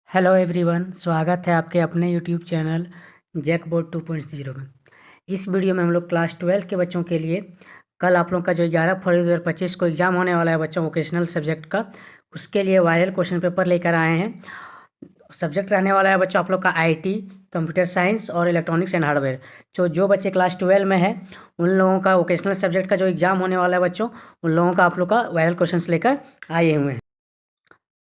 Hello everyone, स्वागत है आपके अपने यूट्यूब चैनल जैकबोर्ड 2.0 में। इस वीडियो में हम लोग क्लास 12 के बच्चों के लिए कल आप लोगों का जो 11 फरवरी 2025 को एग्ज़ाम होने वाला है बच्चों वोकेशनल सब्जेक्ट का, उसके लिए वायरल क्वेश्चन पेपर लेकर आए हैं। सब्जेक्ट रहने वाला है बच्चों आप लोग का आईटी, कंप्यूटर साइंस और इलेक्ट्रॉनिक्स एंड हार्डवेयर। जो बच्चे क्लास 12 में है उन लोगों का वोकेशनल सब्जेक्ट का जो एग्ज़ाम होने वाला है बच्चों, उन लोगों का आप लोग का वायरल क्वेश्चन लेकर आए हुए हैं।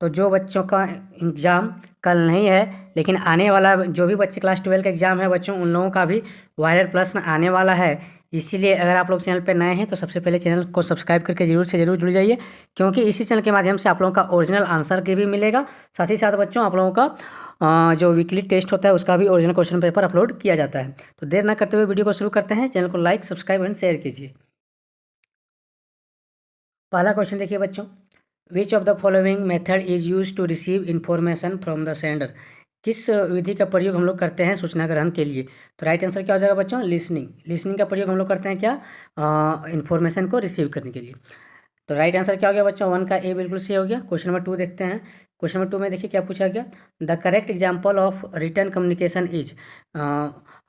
तो जो बच्चों का एग्ज़ाम कल नहीं है लेकिन आने वाला जो भी बच्चे क्लास 12 का एग्ज़ाम है बच्चों, उन लोगों का भी वायरल प्रश्न आने वाला है। इसीलिए अगर आप लोग चैनल पर नए हैं तो सबसे पहले चैनल को सब्सक्राइब करके ज़रूर से ज़रूर जुड़ जाइए, क्योंकि इसी चैनल के माध्यम से आप लोगों का ओरिजिनल आंसर की भी मिलेगा। साथ ही साथ बच्चों आप लोगों का जो वीकली टेस्ट होता है उसका भी ओरिजिनल क्वेश्चन पेपर अपलोड किया जाता है। तो देर ना करते हुए वीडियो को शुरू करते हैं। चैनल को लाइक, सब्सक्राइब एंड शेयर कीजिए। पहला क्वेश्चन देखिए बच्चों, which of the following method is use to receive information from the sender. किस विधि का प्रयोग हम लोग करते हैं सूचना ग्रहण के लिए। तो राइट आंसर क्या हो जाएगा बच्चों, लिसनिंग। लिसनिंग का प्रयोग हम लोग करते हैं क्या, इन्फॉर्मेशन को रिसीव करने के लिए। तो राइट आंसर क्या हो गया बच्चों, 1 का ए बिल्कुल सही हो गया। क्वेश्चन नंबर 2 देखते हैं। क्वेश्चन नंबर 2 में देखिए क्या पूछा गया, the correct example of return communication is.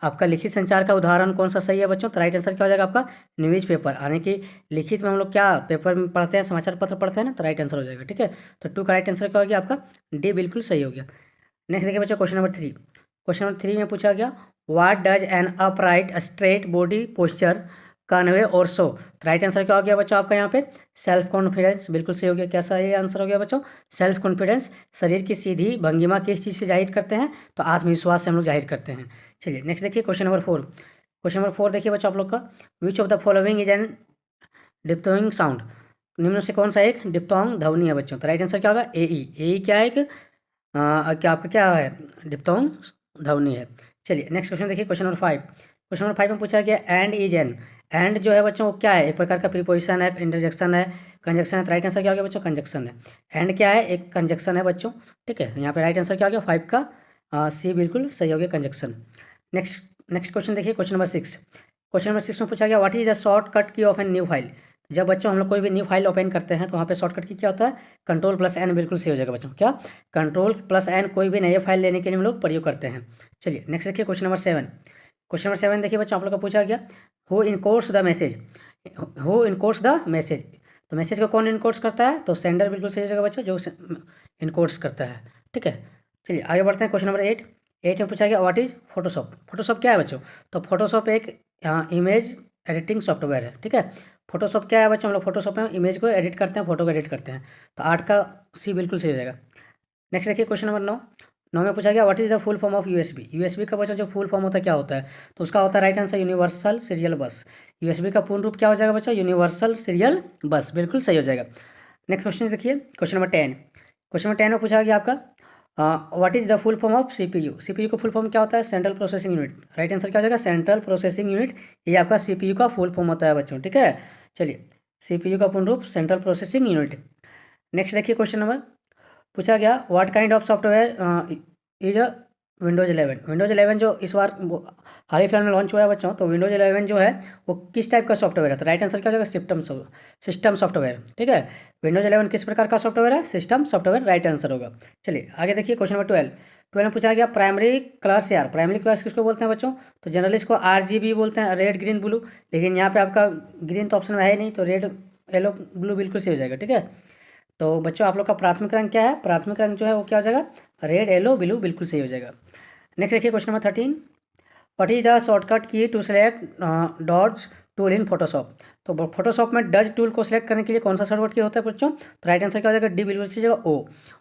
आपका लिखित संचार का उदाहरण कौन सा सही है बच्चों। तो राइट आंसर क्या हो जाएगा आपका, न्यूज़ पेपर। यानी कि लिखित में हम लोग क्या पेपर में पढ़ते हैं, समाचार पत्र पढ़ते हैं ना, तो राइट आंसर हो जाएगा। ठीक है, तो 2 का राइट आंसर क्या हो गया आपका, डी बिल्कुल सही हो गया। नेक्स्ट देखिए बच्चों क्वेश्चन नंबर 3। क्वेश्चन नंबर 3 में पूछा गया, what does N upright straight body posture convey और शो। तो राइट आंसर क्या हो गया बच्चों आपका यहाँ पे, सेल्फ कॉन्फिडेंस। बिल्कुल सही हो गया। कैसा ये आंसर हो गया बच्चों, सेल्फ कॉन्फिडेंस। शरीर की सीधी भंगिमा किस चीज़ से जाहिर करते हैं, तो आत्मविश्वास से हम लोग जाहिर करते हैं। चलिए नेक्स्ट देखिए क्वेश्चन नंबर 4। क्वेश्चन नंबर 4 देखिए बच्चों आप लोग का, which of the following is an diphthong sound. निम्न में से कौन सा एक डिप्थोंग ध्वनि है बच्चों। तो राइट आंसर क्या होगा, ए ई। क्या है, एक क्या आपका क्या है, डिप्थोंग ध्वनि है। चलिए नेक्स्ट क्वेश्चन देखिए क्वेश्चन नंबर 5। क्वेश्चन नंबर 5 में पूछा गया, एंड इज एन। एंड जो है बच्चों वो क्या है, एक प्रकार का प्रीपोजिशन है, इंटरजेक्शन है, कंजक्शन है। तो राइट आंसर क्या हो गया बच्चों, कंजक्शन है। एंड क्या है, एक कंजक्शन है बच्चों। ठीक है, यहाँ पे राइट आंसर क्या हो गया, 5 का सी बिल्कुल सही हो गया, कंजक्शन। नेक्स्ट नेक्स्ट क्वेश्चन देखिए क्वेश्चन नंबर 6। क्वेश्चन नंबर 6 में पूछा गया, व्हाट इज द शॉर्टकट की ऑफ एन न्यू फाइल। जब बच्चों हम लोग कोई भी न्यू फाइल ओपन करते हैं तो वहाँ पे शॉर्टकट की क्या होता है, कंट्रोल प्लस एन। बिल्कुल सही हो जाएगा बच्चों, क्या कंट्रोल प्लस एन कोई भी नई फाइल लेने के लिए हम लोग प्रयोग करते हैं। चलिए नेक्स्ट देखिए क्वेश्चन नंबर 7। क्वेश्चन नंबर 7 देखिए बच्चों आप लोग का पूछा गया, who encodes the message. Who encodes the message. तो मैसेज को कौन इनकोड्स करता है, तो सेंडर। बिल्कुल सही हो जाएगा बच्चों, जो इनकोड्स करता है। ठीक है, चलिए आगे बढ़ते हैं। Question number 8। 8 में पूछा गया, व्हाट इज फोटोशॉप। फोटोशॉप क्या है बच्चों, तो फोटोशॉप एक इमेज एडिटिंग सॉफ्टवेयर है। ठीक है, फोटोशॉप क्या है बच्चों, हम लोग फोटोशॉप में इमेज को एडिट करते हैं, फोटो को एडिट करते हैं। तो 8 का सी बिल्कुल सही हो जाएगा। नेक्स्ट देखिए क्वेश्चन नंबर 9। 9 में पूछा गया, what is the full form of USB. USB का बच्चों जो फुल फॉर्म होता है क्या होता है, तो उसका होता है राइट आंसर यूनिवर्सल सीरियल बस। यूएसबी का पूर्ण रूप क्या हो जाएगा बच्चों, यूनिवर्सल सीरियल बस। बिल्कुल सही हो जाएगा। नेक्स्ट क्वेश्चन देखिए क्वेश्चन नंबर 10। क्वेश्चन नंबर 10 में पूछा गया आपका, what is the full form of CPU. CPU का फुल फॉर्म क्या होता है, central processing unit. Right answer क्या हो जाएगा, सेंट्रल प्रोसेसिंग यूनिट। ये आपका सीपीयू का फुल फॉर्म होता है बच्चों। ठीक है, चलिए सीपीयू का पूर्ण रूप सेंट्रल प्रोसेसिंग यूनिट। नेक्स्ट देखिए क्वेश्चन नंबर पूछा गया, what kind of software is a Windows 11। Windows 11 जो इस बार हाल ही फिलहाल में लॉन्च हुआ है बच्चों, तो विंडोज 11 जो है वो किस टाइप का सॉफ्टवेयर है। तो राइट आंसर क्या हो जाएगा, सिस्टम सॉफ्टवेयर। ठीक है, विंडोज 11 किस प्रकार का सॉफ्टवेयर है, सिस्टम सॉफ्टवेयर। राइट आंसर होगा। चलिए आगे देखिए क्वेश्चन नंबर 12। 12 में पूछा गया, प्राइमरी कलर्स यार। प्राइमरी कलर्स किसको बोलते हैं बच्चों, तो जनरली इसको RGB बोलते हैं, रेड ग्रीन ब्लू। लेकिन यहाँ पे आपका ग्रीन तो ऑप्शन में है ही नहीं, तो रेड येलो ब्लू बिल्कुल सही हो जाएगा। ठीक है, तो बच्चों आप लोग का प्राथमिक रंग क्या है, प्राथमिक रंग जो है वो क्या हो जाएगा, रेड येलो ब्लू। बिल्कुल सही हो जाएगा। नेक्स्ट देखिए question number 13। What is the shortcut key to select dodge tool in Photoshop. तो फोटोशॉप में डज टूल को सिलेक्ट करने के लिए कौन सा शॉर्टकट की होता है बच्चों, तो राइट आंसर क्या हो जाएगा, डी बिल्कुल सही जगह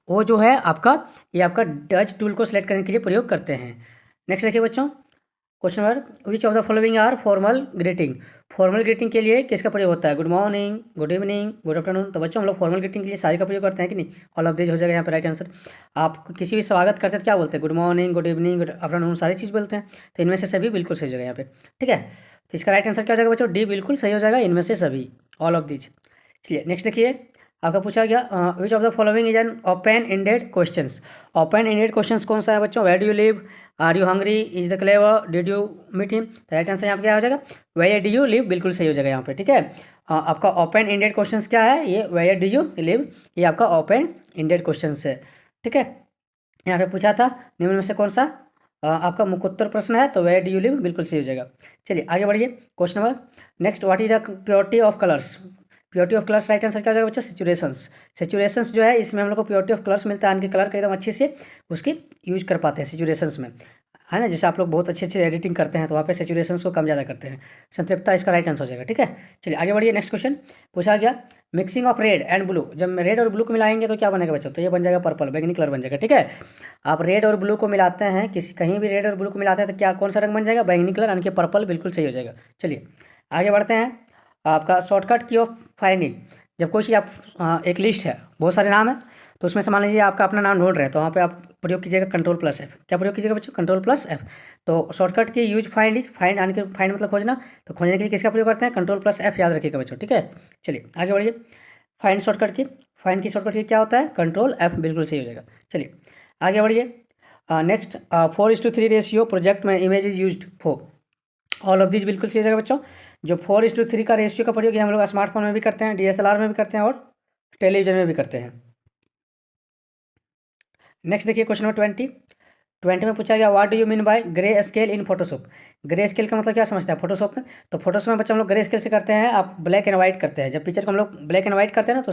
ओ जो है आपका, ये आपका डज टूल को सिलेक्ट करने के लिए प्रयोग करते हैं। नेक्स्ट देखिए बच्चों question number, which of the following are formal greeting. Formal greeting के लिए किसका प्रयोग होता है, good morning, good evening, good afternoon. तो बच्चों हम लोग फॉर्मल ग्रीटिंग के लिए सारी का प्रयोग करते हैं कि नहीं, ऑल ऑफ दिस हो जाएगा यहाँ पे राइट आंसर। आप किसी भी स्वागत करते हैं तो क्या बोलते हैं, good morning, good evening, good afternoon, सारी चीज़ बोलते हैं। तो इनमें से सभी बिल्कुल सही हो जाएगा यहाँ पे। ठीक है, तो इसका राइट आंसर क्या हो जाएगा बच्चों, डी बिल्कुल सही हो जाएगा, इनमें से सभी, ऑल ऑफ दिस। चलिए नेक्स्ट देखिए आपका पूछा गया, which of the following is an open ended questions. Open ended questions कौन सा है बच्चों, where do you live, are you hungry, is the clever, did you meet him. तो राइट आंसर यहाँ पे क्या हो जाएगा, वेयर डू यू लिव। बिल्कुल सही हो जाएगा यहाँ पे। ठीक है, आपका ओपन एंडेड क्वेश्चंस क्या है, ये वेयर डू यू लिव, ये आपका ओपन एंडेड क्वेश्चंस है। ठीक है, यहाँ पे पूछा था निम्न में से कौन सा आपका मुख्योत्तर प्रश्न है, तो वेयर डू यू लिव बिल्कुल सही हो जाएगा। चलिए आगे बढ़िए। Question number next, what is the purity of colours. Purity of colours right answer क्या हो जाएगा बच्चों, सेचुरेशंस। सेचुरेशंस जो है इसमें हम लोग को प्योरिटी ऑफ कलर्स मिलता है, यानी कि कलर का एकदम अच्छे से उसकी यूज कर पाते हैं सेचुरेशंस में, है ना। जैसे आप लोग बहुत अच्छे अच्छे एडिटिंग करते हैं तो वहाँ पे सेचुरेशंस को कम ज़्यादा करते हैं। संतृप्तता इसका राइट आंसर हो जाएगा, ठीक है। चलिए आगे बढ़िए। नेक्स्ट क्वेश्चन पूछा गया, mixing of red and blue, जब रेड और ब्लू को मिलाएंगे तो क्या बनेगा बच्चों, तो ये बन जाएगा पर्पल, बैगनी कलर बन जाएगा, ठीक है। आप रेड और ब्लू को मिलाते हैं, किसी कहीं भी रेड और ब्लू को मिलाते हैं तो क्या कौन सा रंग बन जाएगा, बैंगनी कलर, यानी कि पर्पल, बिल्कुल सही हो जाएगा। चलिए आगे बढ़ते हैं। आपका शॉर्टकट की ऑफ फाइंडिंग, जब कोई चीज़ आप एक लिस्ट है, बहुत सारे नाम है, तो उसमें से मान लीजिए आपका अपना नाम ढूंढ रहे हैं, तो वहाँ पे आप प्रयोग कीजिएगा Ctrl+F। क्या प्रयोग कीजिएगा बच्चों, Ctrl+F। तो शॉर्टकट की यूज फाइंड इज, फाइंड यानी कि फाइंड मतलब खोजना, तो खोजने के लिए किसका प्रयोग करते हैं, Ctrl+F, याद रखिएगा बच्चों, ठीक है। चलिए आगे बढ़िए। फाइंड शॉर्टकट की, फाइंड की शॉर्टकट की क्या होता है, Ctrl+F, बिल्कुल सही हो जाएगा। चलिए आगे बढ़िए। नेक्स्ट 4:3 रेशियो प्रोजेक्ट में image is used for, all of this बिल्कुल सही हो जाएगा बच्चों। जो 4:3 का रेशियो का प्रयोग हम लोग स्मार्टफोन में भी करते हैं, DSLR में भी करते हैं और टेलीविजन में भी करते हैं। नेक्स्ट देखिए क्वेश्चन नंबर 20 में पूछा गया, what do you mean by grey scale in Photoshop. Grey scale का मतलब क्या समझते हैं फोटोशॉप में, तो फोटोशॉप में बच्चे हम लोग ग्रे स्केल से करते हैं, आप ब्लैक एंड व्हाइट करते हैं। जब पिक्चर को हम लोग ब्लैक एंड व्हाइट करते हैं ना, तो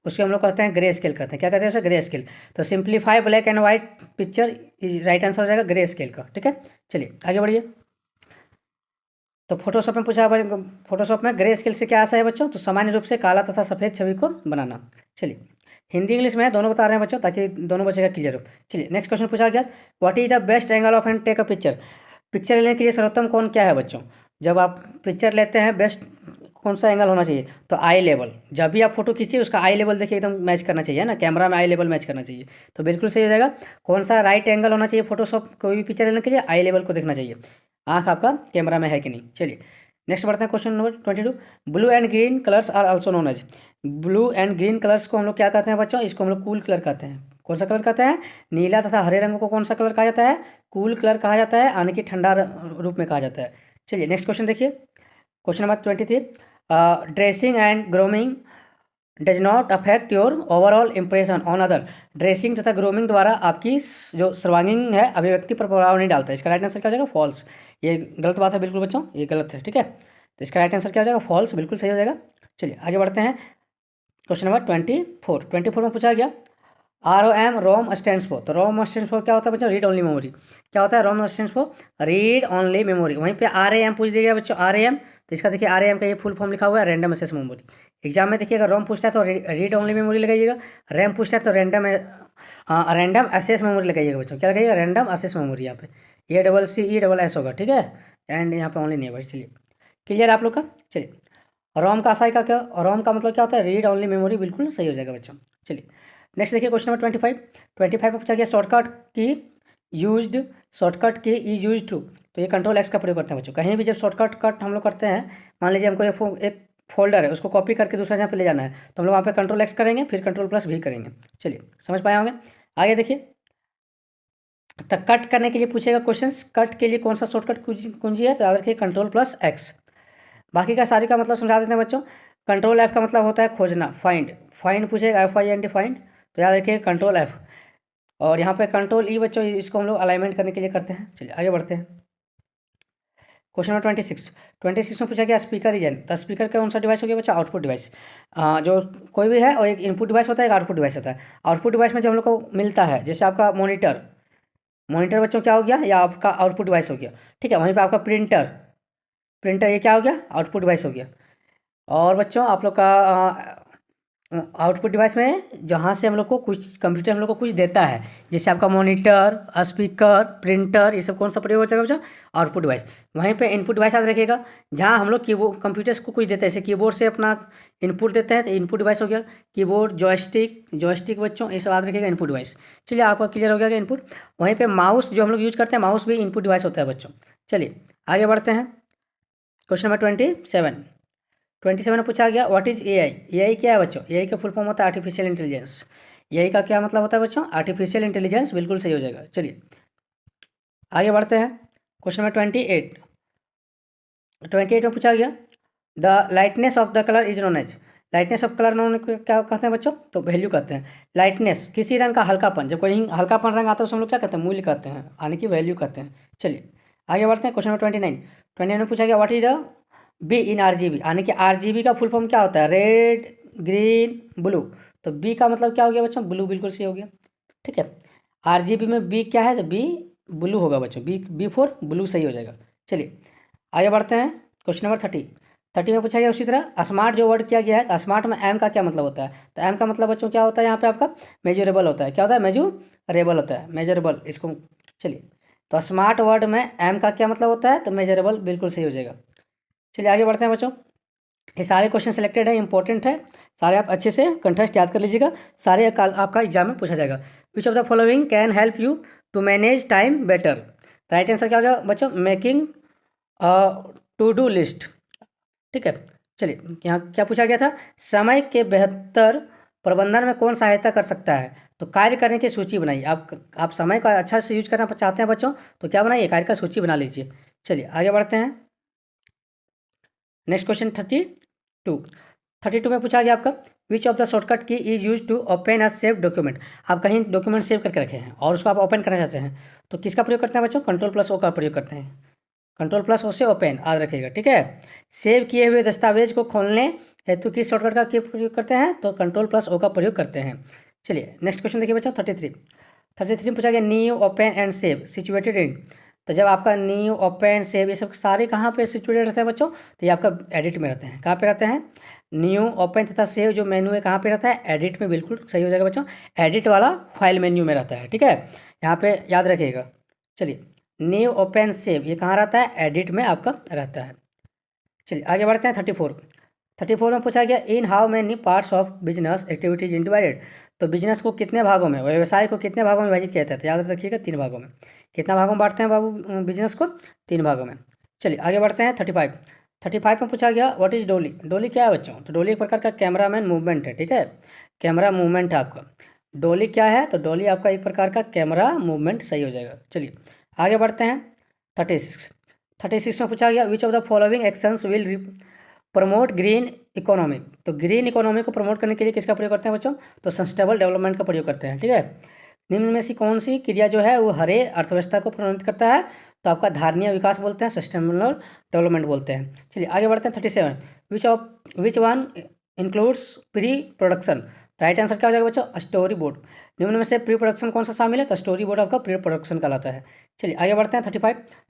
उसके हम लोग कहते हैं ग्रे स्केल करते हैं। क्या कहते हैं उसे, ग्रे स्केल। तो simplify black and white picture right answer हो जाएगा ग्रे स्केल का, ठीक है। चलिए आगे बढ़िए। तो फोटोशॉप में पूछा, फोटोशॉप में ग्रे स्केल से क्या आशा है बच्चों, तो सामान्य रूप से काला तथा सफ़ेद छवि को बनाना। चलिए हिंदी इंग्लिश में है, दोनों बता रहे हैं बच्चों, ताकि दोनों बच्चे का क्लियर हो। चलिए नेक्स्ट क्वेश्चन पूछा गया, what is the best angle of and take a picture. Picture लेने के लिए सर्वोत्तम कौन क्या है बच्चों, जब आप पिक्चर लेते हैं बेस्ट कौन सा एंगल होना चाहिए, तो आई लेवल। जब भी आप फोटो खींचिए उसका आई लेवल देखिए एकदम मैच करना चाहिए ना, कैमरा में आई लेवल मैच करना चाहिए, तो बिल्कुल सही हो जाएगा। कौन सा राइट एंगल होना चाहिए फोटोशॉप कोई भी पिक्चर लेने के लिए, आई लेवल को देखना चाहिए, आँख आपका कैमरा में है कि नहीं। चलिए नेक्स्ट बढ़ते हैं question number 22, blue and green colours are also known as. Blue and green colours को हम लोग क्या कहते हैं बच्चों, इसको हम लोग कूल कलर कहते हैं। कौन सा कलर कहते हैं, नीला तथा हरे रंग को कौन सा कलर कहा जाता है, कूल कलर कहा जाता है, यानी कि ठंडा रूप में कहा जाता है। चलिए नेक्स्ट क्वेश्चन देखिए, question number 23, dressing and grooming does not affect your overall impression on other. Dressing तथा ग्रूमिंग द्वारा आपकी जो सर्वांगीण है अभिव्यक्ति पर प्रभाव नहीं डालता है। इसका राइट आंसर क्या हो जाएगा, फॉल्स। ये गलत बात है बिल्कुल बच्चों, ये गलत है, ठीक है। तो इसका राइट आंसर क्या हो जाएगा, फॉल्स, बिल्कुल सही हो जाएगा। चलिए आगे बढ़ते हैं। क्वेश्चन नंबर 24 में पूछा गया, ROM रोम स्टैंड्स फॉर, तो रोम स्टैंड्स फॉर क्या होता है बच्चों, रीड ओनली मेमोरी। क्या होता है, रोम stands for read only memory. वहीं पे RAM पूछ दिया गया बच्चों, RAM, तो इसका देखिए RAM का ये फुल फॉर्म लिखा हुआ है, रैंडम एक्सेस मेमोरी। एग्जाम में देखिए अगर रोम पूछता है तो रीड ओनली मेमोरी लगाइएगा, रैम पूछता है तो रैंडम एक्सेस मेमोरी लगाइएगा बच्चों। क्या लगाइएगा, रैंडम एक्सेस मेमोरी। यहाँ पे ACCESS होगा, ठीक है, एंड यहाँ पे ओनली नहीं होगा। चलिए क्लियर आप लोग का। चलिए रोम का आशय का क्या, रोम का मतलब क्या होता है, रीड ओनली मेमोरी, बिल्कुल सही हो जाएगा बच्चों। चलिए नेक्स्ट देखिए क्वेश्चन नंबर 25 में पूछा गया, shortcut key is use to, तो ये Ctrl+X का प्रयोग करते हैं बच्चों। कहीं भी जब शॉर्टकट कट हम लोग करते हैं, मान लीजिए हमको एक फोल्डर है उसको कॉपी करके दूसरा जगह पे ले जाना है, तो हम लोग वहाँ पे Ctrl+X करेंगे, फिर Ctrl+V करेंगे। चलिए समझ पाए होंगे। आगे देखिए, तो कट करने के लिए पूछेगा क्वेश्चन, कट के लिए कौन सा शॉर्टकट कुंजी है, तो याद रखिए Ctrl+X। बाकी का सारी का मतलब समझा देते हैं बच्चों। Ctrl+F का मतलब होता है खोजना, फाइंड। फाइंड पूछेगा, FIND फाइंड, तो याद रखिए Ctrl+F। और यहाँ पे Ctrl+E बच्चों, इसको हम लोग अलाइनमेंट करने के लिए करते हैं। चलिए आगे बढ़ते हैं। क्वेश्चन नंबर 26 में पूछा गया, स्पीकर इज एन, तो स्पीकर कौन सा डिवाइस हो गया बच्चा, आउटपुट डिवाइस। जो कोई भी है और एक इनपुट डिवाइस होता है, एक आउटपुट डिवाइस होता है। आउटपुट डिवाइस में जो हम लोग को मिलता है, जैसे आपका मॉनिटर, मॉनिटर बच्चों क्या हो गया, या आपका आउटपुट डिवाइस हो गया, ठीक है। वहीं पे आपका प्रिंटर, प्रिंटर ये क्या हो गया, आउटपुट डिवाइस हो गया। और बच्चों आप लोग का आउटपुट डिवाइस में जहाँ से हम लोग को कुछ कंप्यूटर हम लोग को कुछ देता है, जैसे आपका मॉनिटर, स्पीकर, प्रिंटर, ये सब कौन सा प्रयोग हो जाएगा बच्चों, आउटपुट डिवाइस। वहीं पे इनपुट डिवाइस याद रखिएगा, जहाँ हम लोग कीबोर्ड कंप्यूटर्स को कुछ देते हैं, जैसे कीबोर्ड से अपना इनपुट देते हैं तो इनपुट डिवाइस हो गया। कीबोर्ड, जॉयस्टिक बच्चों ये सब याद रखिएगा, इनपुट डिवाइस। चलिए आपका क्लियर हो गया कि इनपुट। वहीं पर माउस जो हम लोग यूज़ करते हैं, माउस भी इनपुट डिवाइस होता है बच्चों। चलिए आगे बढ़ते हैं। क्वेश्चन नंबर 27 में पूछा गया, व्हाट इज AI क्या है बच्चों, AI का फुल फॉर्म होता है आर्टिफिशियल इंटेलिजेंस। AI का क्या मतलब होता है बच्चों, आर्टिफिशियल इंटेलिजेंस, बिल्कुल सही हो जाएगा। चलिए आगे बढ़ते हैं। क्वेश्चन नंबर 28 में पूछा गया, the lightness of the colour is known as. Lightness of colour known को क्या कहते हैं बच्चों? तो वैल्यू कहते हैं। लाइटनेस किसी रंग का हल्कापन, जब कोई हल्कापन रंग आता है उसमें हम लोग क्या कहते हैं? मूल्य कहते हैं, यानी कि वैल्यू कहते हैं। चलिए आगे बढ़ते हैं। क्वेश्चन नंबर 29 में पूछा गया what is the be in RGB, यानी कि RGB का फुल फॉर्म क्या होता है? Red, green, blue. तो बी का मतलब क्या हो गया बच्चों? ब्लू, बिल्कुल सही हो गया। ठीक है, RGB में बी क्या है? तो बी ब्लू होगा बच्चों, बी फॉर ब्लू सही हो जाएगा। चलिए आगे बढ़ते हैं। क्वेश्चन नंबर 30 में पूछा गया उसी तरह स्मार्ट जो वर्ड किया गया है, तो स्मार्ट में एम का क्या मतलब होता है? तो एम का मतलब बच्चों क्या होता है यहाँ पे आपका? मेजरेबल होता है। क्या होता है? मेजरेबल होता है, मेजरेबल इसको। चलिए तो स्मार्ट वर्ड में एम का क्या मतलब होता है? तो मेजरेबल, बिल्कुल सही हो जाएगा। चलिए आगे बढ़ते हैं बच्चों। ये सारे क्वेश्चन सेलेक्टेड है, इंपॉर्टेंट है, सारे आप अच्छे से कंटेस्ट याद कर लीजिएगा, सारे कल आपका एग्जाम में पूछा जाएगा। Which of the following can help you to manage time better? Right answer क्या हो गया बच्चों? Making to do list. ठीक है, चलिए यहाँ क्या पूछा गया था? समय के बेहतर प्रबंधन में कौन सहायता कर सकता है? तो कार्य करने की सूची बनाइए। आप समय का अच्छा से यूज करना चाहते हैं बच्चों, तो क्या बनाइए? कार्य का सूची बना लीजिए। चलिए आगे बढ़ते हैं। नेक्स्ट क्वेश्चन 32 में पूछा गया आपका which of the shortcut key is use to open a save document? आप कहीं डॉक्यूमेंट सेव करके रखे हैं और उसको आप ओपन करना चाहते हैं, तो किसका प्रयोग करते हैं बच्चों? Ctrl+O का प्रयोग करते हैं। Ctrl+O से ओपन याद रखिएगा। ठीक है, सेव किए हुए दस्तावेज को खोलने हेतु किस शॉर्टकट का प्रयोग करते हैं? तो Ctrl+O का प्रयोग करते हैं। चलिए नेक्स्ट क्वेश्चन देखिए बच्चों 33 में पूछा गया new, open and save situated in. तो जब आपका न्यू, ओपन, सेव ये सब सारे कहाँ पे सिचुएटेड रहते हैं बच्चों? तो ये आपका एडिट में रहते हैं। कहाँ पे रहते हैं? न्यू, ओपन तथा सेव जो मेन्यू है कहाँ पे रहता है? एडिट में, बिल्कुल सही हो जाएगा बच्चों। एडिट वाला फाइल मेन्यू में रहता है। ठीक है, यहाँ पे याद रखिएगा। चलिए न्यू, ओपन, सेव ये कहाँ रहता है? एडिट में आपका रहता है। चलिए आगे बढ़ते हैं। 34 में पूछा गया in how many parts of business activities in divided? तो बिजनेस को कितने भागों में, व्यवसाय को कितने भागों में विभाजित किया जाता है? तो याद रखिएगा 3 भागों में। कितना भागों में बांटते हैं बाबू बिजनेस को? 3 भागों में। चलिए आगे बढ़ते हैं। 35 में पूछा गया व्हाट इज डोली? डोली क्या है बच्चों? तो डोली एक प्रकार का कैमरामैन मूवमेंट है। ठीक है, कैमरा मूवमेंट है आपका। डोली क्या है? तो डोली आपका एक प्रकार का कैमरा मूवमेंट सही हो जाएगा। चलिए आगे बढ़ते हैं। 36 में पूछा गया which of the following actions will promote green economy? तो ग्रीन इकोनॉमी को प्रमोट करने के लिए किसका प्रयोग करते हैं बच्चों? तो सस्टेनेबल डेवलपमेंट का प्रयोग करते हैं। ठीक है, निम्न में से कौन सी क्रिया जो है वो हरे अर्थव्यवस्था को प्रभावित करता है? तो आपका धारणीय विकास बोलते हैं, सस्टेनेबल डेवलपमेंट बोलते हैं। चलिए आगे बढ़ते हैं। 37 which one includes pre production? Right answer क्या हो जाएगा बच्चों? Story board. निम्न में से प्री प्रोडक्शन कौन सा शामिल है? तो स्टोरी बोर्ड आपका प्री प्रोडक्शन कहलाता है। चलिए आगे बढ़ते हैं।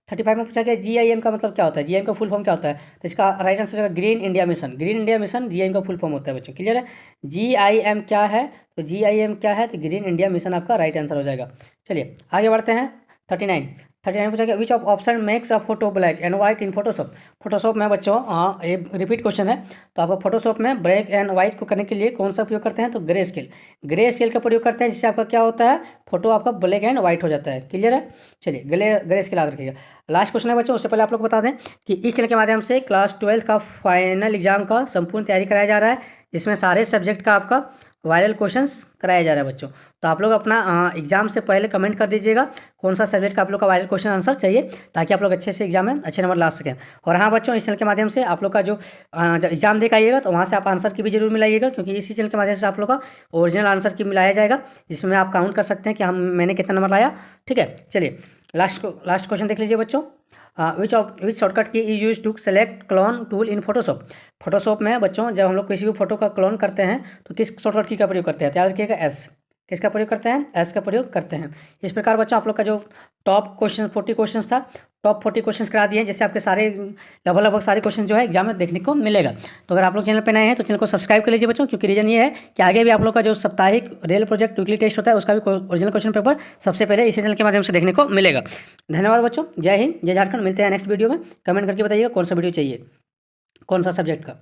35 में पूछा गया GIM का मतलब क्या होता है? GIM का फुल फॉर्म क्या होता है? तो इसका राइट आंसर हो जाएगा green India mission. Green India mission GIM का फुल फॉर्म होता है बच्चों। क्लियर है? GIM क्या है? तो GIM क्या है? तो ग्रीन इंडिया मिशन आपका राइट आंसर हो जाएगा। चलिए आगे बढ़ते हैं। 39 पूछा गया which of option makes a photo black and white in Photoshop? Photoshop में बच्चों ये रिपीट क्वेश्चन है, तो आपका फोटोशॉप में ब्लैक एंड व्हाइट को करने के लिए कौन सा प्रयोग करते हैं? तो ग्रे स्केल का प्रयोग करते हैं, जिससे आपका क्या होता है? फोटो आपका ब्लैक एंड व्हाइट हो जाता है। क्लियर है? चलिए ग्रे स्केल याद रखिएगा। लास्ट क्वेश्चन है बच्चों, उससे पहले आप लोग को बता दें कि इस चैनल के माध्यम से क्लास 12 का फाइनल एग्जाम का संपूर्ण तैयारी कराया जा रहा है, जिसमें सारे सब्जेक्ट का आपका वायरल क्वेश्चंस कराया जा रहा है बच्चों। तो आप लोग अपना एग्जाम से पहले कमेंट कर दीजिएगा कौन सा सब्जेक्ट का आप लोग का वायरल क्वेश्चन आंसर चाहिए, ताकि आप लोग अच्छे से एग्जाम में अच्छे नंबर ला सकें। और हाँ बच्चों, इस चैनल के माध्यम से आप लोग का जो जब एग्जाम दे के आइएगा तो वहाँ से आप आंसर की भी जरूर मिलाइएगा, क्योंकि इसी चैनल के माध्यम से आप लोग का ओरिजिनल आंसर की मिलाया जाएगा, जिसमें आप काउंट कर सकते हैं कि मैंने कितना नंबर लाया। ठीक है, चलिए लास्ट क्वेश्चन देख लीजिए बच्चों। Which shortcut key is use to select clone tool in Photoshop में बच्चों जब हम लोग किसी भी फोटो का क्लोन करते हैं तो किस शॉर्टकट की का प्रयोग करते हैं? तो याद रखिएगा एस। किसका प्रयोग करते हैं? एस का प्रयोग करते हैं। इस प्रकार बच्चों आप लोग का जो टॉप क्वेश्चन 40 क्वेश्चन था, टॉप 40 क्वेश्चन करा दिए हैं, जिससे आपके सारे लगभग सारे क्वेश्चन जो है एग्जाम में देखने को मिलेगा। तो अगर आप लोग चैनल पर नए हैं तो चैनल को सब्सक्राइब कर लीजिए बच्चों, क्योंकि रीजन ये है कि आगे भी आप लोग का जो साप्ताहिक रेल प्रोजेक्ट वीकली टेस्ट होता है उसका भी ओरिजिनल क्वेश्चन पेपर सबसे पहले इसी चैनल के माध्यम से देखने को मिलेगा। धन्यवाद बच्चों, जय हिंद, जय झारखंड। मिलते हैं नेक्स्ट वीडियो में। कमेंट करके बताइएगा कौन सा वीडियो चाहिए, कौन सा सब्जेक्ट का।